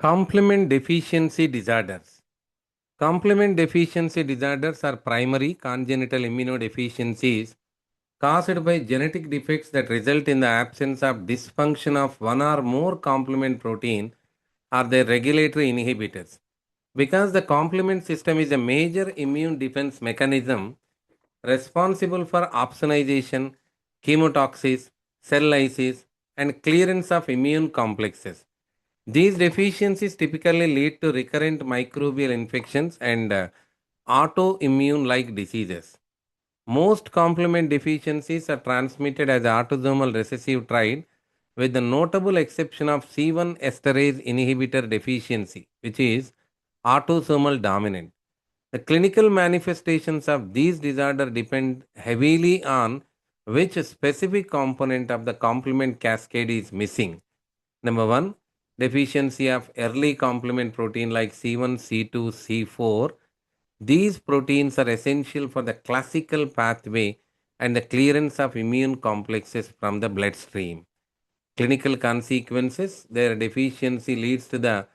Complement deficiency disorders. Complement deficiency disorders are primary congenital immunodeficiencies caused by genetic defects that result in the absence of dysfunction of one or more complement protein or their regulatory inhibitors. Because the complement system is a major immune defense mechanism responsible for opsonization, chemotoxis, cell lysis, and clearance of immune complexes. These deficiencies typically lead to recurrent microbial infections and autoimmune like diseases. Most complement deficiencies are transmitted as autosomal recessive trait, with the notable exception of C1 esterase inhibitor deficiency, which is autosomal dominant. The clinical manifestations of these disorders depend heavily on which specific component of the complement cascade is missing. Number one, deficiency of early complement protein like C1, C2, C4. These proteins are essential for the classical pathway and the clearance of immune complexes from the bloodstream. Clinical consequences, their deficiency leads to the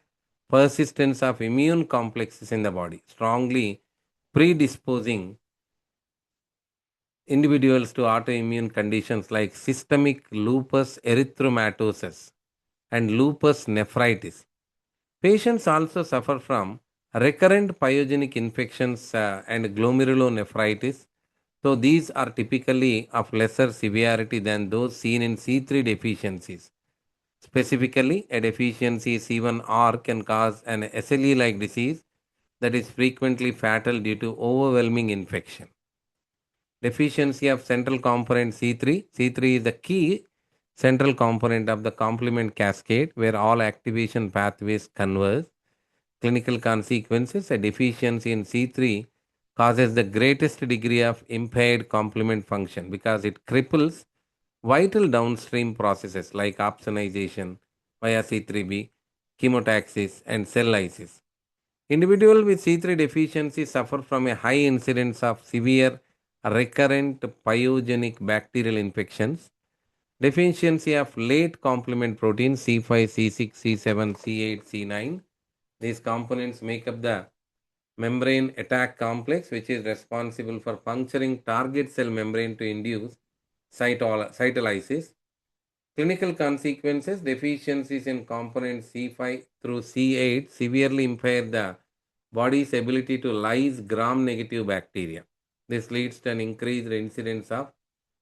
persistence of immune complexes in the body, strongly predisposing individuals to autoimmune conditions like systemic lupus erythematosus and lupus nephritis. Patients also suffer from recurrent pyogenic infections and glomerulonephritis, though these are typically of lesser severity than those seen in C3 deficiencies. Specifically, a deficiency C1R can cause an SLE like disease that is frequently fatal due to overwhelming infection. Deficiency of central component C3. C3 is the key central component of the complement cascade where all activation pathways converge. Clinical consequences, a deficiency in C3 causes the greatest degree of impaired complement function because it cripples vital downstream processes like opsonization via C3b, chemotaxis, and cell lysis. Individuals with C3 deficiency suffer from a high incidence of severe recurrent pyogenic bacterial infections, deficiency of late complement protein C5, C6, C7, C8, C9. These components make up the membrane attack complex, which is responsible for puncturing target cell membrane to induce cytolysis. Clinical consequences, deficiencies in components C5 through C8 severely impair the body's ability to lyse gram negative bacteria. This leads to an increased incidence of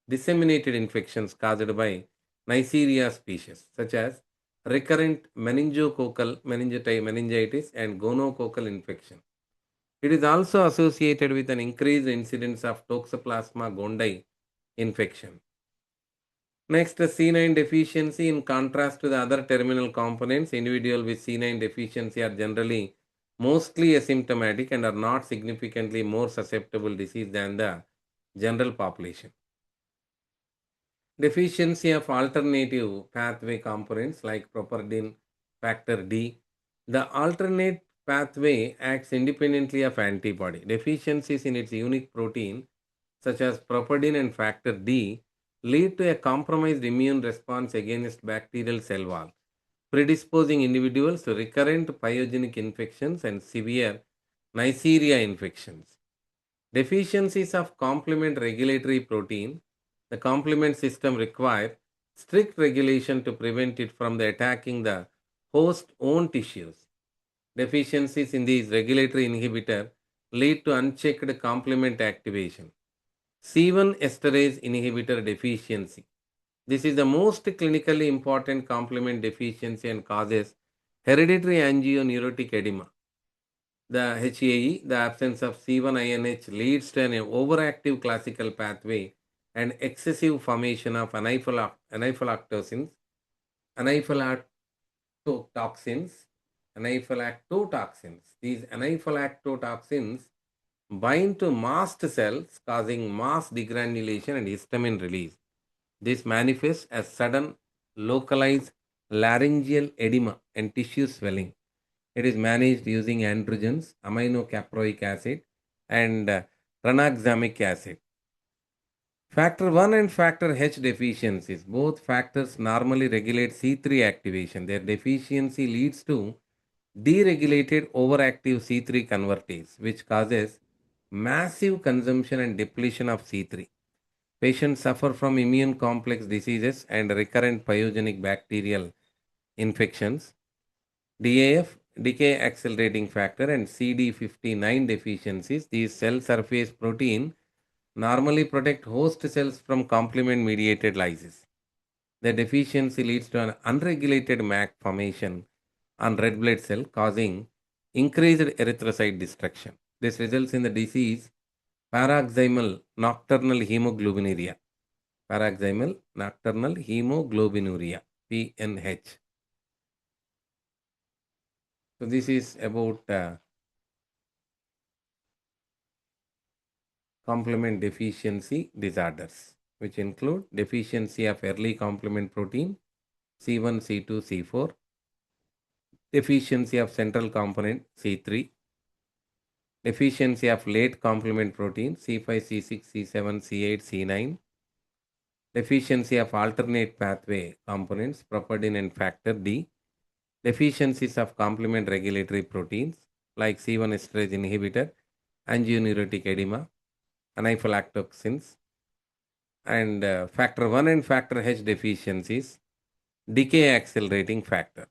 disseminated infections caused by Neisseria species, such as recurrent meningococcal meningitis and gonococcal infection. It is also associated with an increased incidence of Toxoplasma gondii infection. Next, C9 deficiency. In contrast to the other terminal components, individuals with C9 deficiency are generally mostly asymptomatic and are not significantly more susceptible disease than the general population. Deficiency of alternative pathway components like properdin, factor D. The alternate pathway acts independently of antibody. Deficiencies in its unique protein, such as properdin and factor D, lead to a compromised immune response against bacterial cell wall, predisposing individuals to recurrent pyogenic infections and severe Neisseria infections. Deficiencies of complement regulatory protein. The complement system require strict regulation to prevent it from the attacking the host own tissues. Deficiencies in these regulatory inhibitor lead to unchecked complement activation. C1 esterase inhibitor deficiency. This is the most clinically important complement deficiency and causes hereditary angioneurotic edema. The HAE, the absence of C1INH, leads to an overactive classical pathway and excessive formation of anaphylactoxins, anaphylactotoxins, anaphylactotoxins. These anaphylactotoxins bind to mast cells, causing mass degranulation and histamine release. This manifests as sudden localized laryngeal edema and tissue swelling. It is managed using androgens, aminocaproic acid, and tranexamic acid. Factor 1 and factor H deficiencies. Both factors normally regulate C3 activation. Their deficiency leads to deregulated overactive C3 convertase, which causes massive consumption and depletion of C3. Patients suffer from immune complex diseases and recurrent pyogenic bacterial infections. DAF, decay accelerating factor, and CD59 deficiencies, these cell surface protein normally protect host cells from complement mediated lysis. The deficiency leads to an unregulated MAC formation on red blood cell, causing increased erythrocyte destruction. This results in the disease paroxysmal nocturnal hemoglobinuria. Paroxysmal nocturnal hemoglobinuria, PNH. So this is about complement deficiency disorders, which include deficiency of early complement protein C1, C2, C4, deficiency of central component C3, deficiency of late complement protein C5, C6, C7, C8, C9, deficiency of alternate pathway components properdin and factor D, deficiencies of complement regulatory proteins like C1 esterase inhibitor, angioneurotic edema, anaphylactoxins, and factor 1 and factor H deficiencies, decay accelerating factor.